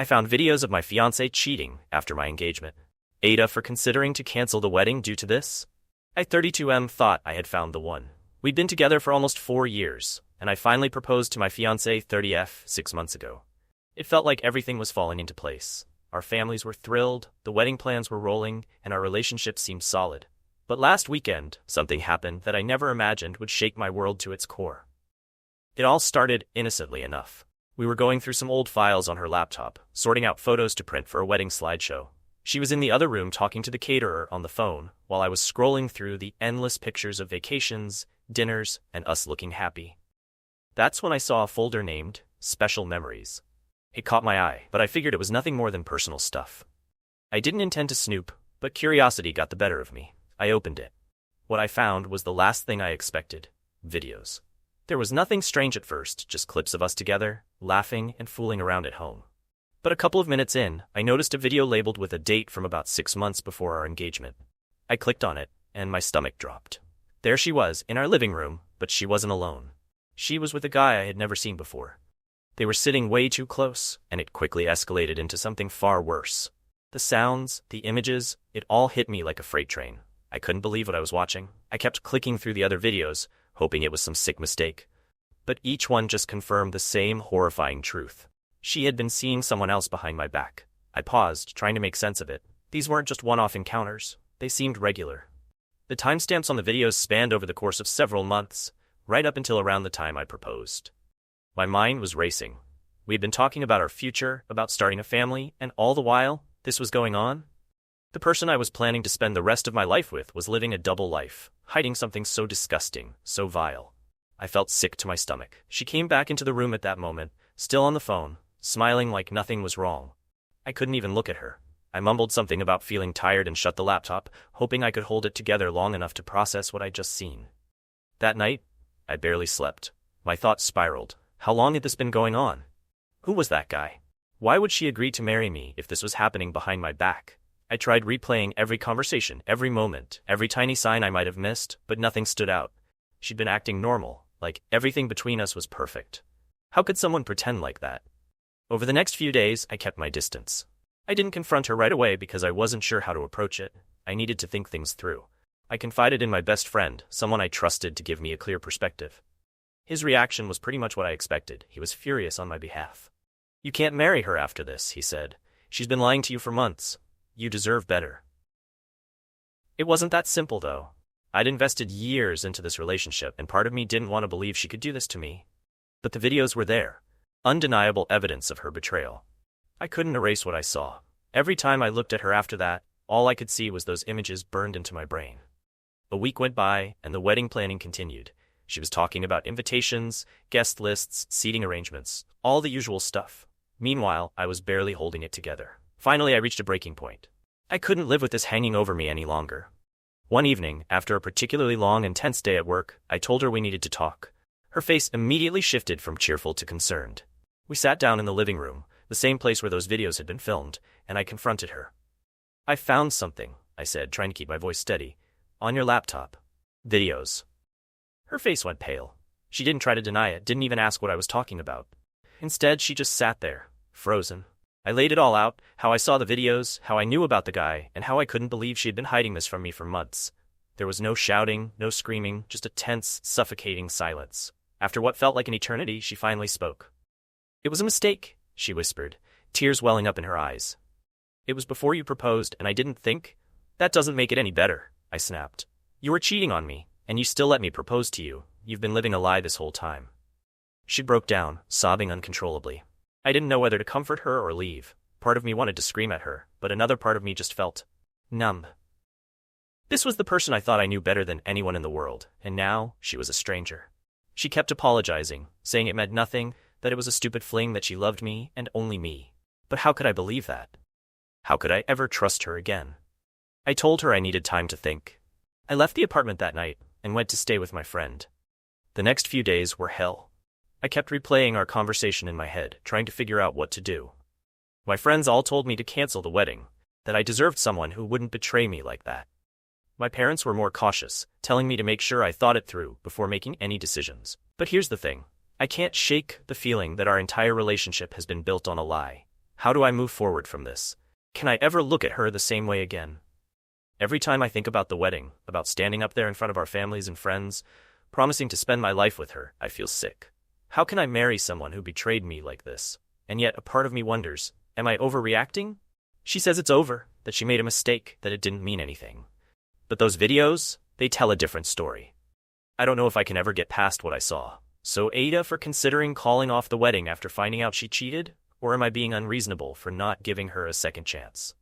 I found videos of my fiance cheating after my engagement. AITA for considering to cancel the wedding due to this. I 32M thought I had found the one. We'd been together for almost 4 years, and I finally proposed to my fiance 30F 6 months ago. It felt like everything was falling into place. Our families were thrilled, the wedding plans were rolling, and our relationship seemed solid. But last weekend, something happened that I never imagined would shake my world to its core. It all started innocently enough. We were going through some old files on her laptop, sorting out photos to print for a wedding slideshow. She was in the other room talking to the caterer on the phone, while I was scrolling through the endless pictures of vacations, dinners, and us looking happy. That's when I saw a folder named Special Memories. It caught my eye, but I figured it was nothing more than personal stuff. I didn't intend to snoop, but curiosity got the better of me. I opened it. What I found was the last thing I expected: videos. There was nothing strange at first, just clips of us together, laughing and fooling around at home. But a couple of minutes in, I noticed a video labeled with a date from about 6 months before our engagement. I clicked on it, and my stomach dropped. There she was, in our living room, but she wasn't alone. She was with a guy I had never seen before. They were sitting way too close, and it quickly escalated into something far worse. The sounds, the images, it all hit me like a freight train. I couldn't believe what I was watching. I kept clicking through the other videos, hoping it was some sick mistake. But each one just confirmed the same horrifying truth. She had been seeing someone else behind my back. I paused, trying to make sense of it. These weren't just one-off encounters. They seemed regular. The timestamps on the videos spanned over the course of several months, right up until around the time I proposed. My mind was racing. We had been talking about our future, about starting a family, and all the while, this was going on. The person I was planning to spend the rest of my life with was living a double life, hiding something so disgusting, so vile. I felt sick to my stomach. She came back into the room at that moment, still on the phone, smiling like nothing was wrong. I couldn't even look at her. I mumbled something about feeling tired and shut the laptop, hoping I could hold it together long enough to process what I'd just seen. That night, I barely slept. My thoughts spiraled. How long had this been going on? Who was that guy? Why would she agree to marry me if this was happening behind my back? I tried replaying every conversation, every moment, every tiny sign I might have missed, but nothing stood out. She'd been acting normal, like everything between us was perfect. How could someone pretend like that? Over the next few days, I kept my distance. I didn't confront her right away because I wasn't sure how to approach it. I needed to think things through. I confided in my best friend, someone I trusted to give me a clear perspective. His reaction was pretty much what I expected. He was furious on my behalf. "You can't marry her after this," he said. "She's been lying to you for months. You deserve better." It wasn't that simple, though. I'd invested years into this relationship, and part of me didn't want to believe she could do this to me. But the videos were there. Undeniable evidence of her betrayal. I couldn't erase what I saw. Every time I looked at her after that, all I could see was those images burned into my brain. A week went by, and the wedding planning continued. She was talking about invitations, guest lists, seating arrangements, all the usual stuff. Meanwhile, I was barely holding it together. Finally, I reached a breaking point. I couldn't live with this hanging over me any longer. One evening, after a particularly long and tense day at work, I told her we needed to talk. Her face immediately shifted from cheerful to concerned. We sat down in the living room, the same place where those videos had been filmed, and I confronted her. "I found something," I said, trying to keep my voice steady. "On your laptop. Videos." Her face went pale. She didn't try to deny it, didn't even ask what I was talking about. Instead, she just sat there, frozen. I laid it all out, how I saw the videos, how I knew about the guy, and how I couldn't believe she had been hiding this from me for months. There was no shouting, no screaming, just a tense, suffocating silence. After what felt like an eternity, she finally spoke. "It was a mistake," she whispered, tears welling up in her eyes. "It was before you proposed, and I didn't think." "That doesn't make it any better," I snapped. "You were cheating on me, and you still let me propose to you. You've been living a lie this whole time." She broke down, sobbing uncontrollably. I didn't know whether to comfort her or leave. Part of me wanted to scream at her, but another part of me just felt numb. This was the person I thought I knew better than anyone in the world, and now she was a stranger. She kept apologizing, saying it meant nothing, that it was a stupid fling, that she loved me and only me. But how could I believe that? How could I ever trust her again? I told her I needed time to think. I left the apartment that night and went to stay with my friend. The next few days were hell. I kept replaying our conversation in my head, trying to figure out what to do. My friends all told me to cancel the wedding, that I deserved someone who wouldn't betray me like that. My parents were more cautious, telling me to make sure I thought it through before making any decisions. But here's the thing. I can't shake the feeling that our entire relationship has been built on a lie. How do I move forward from this? Can I ever look at her the same way again? Every time I think about the wedding, about standing up there in front of our families and friends, promising to spend my life with her, I feel sick. How can I marry someone who betrayed me like this? And yet a part of me wonders, am I overreacting? She says it's over, that she made a mistake, that it didn't mean anything. But those videos, they tell a different story. I don't know if I can ever get past what I saw. So AITA for considering calling off the wedding after finding out she cheated? Or am I being unreasonable for not giving her a second chance?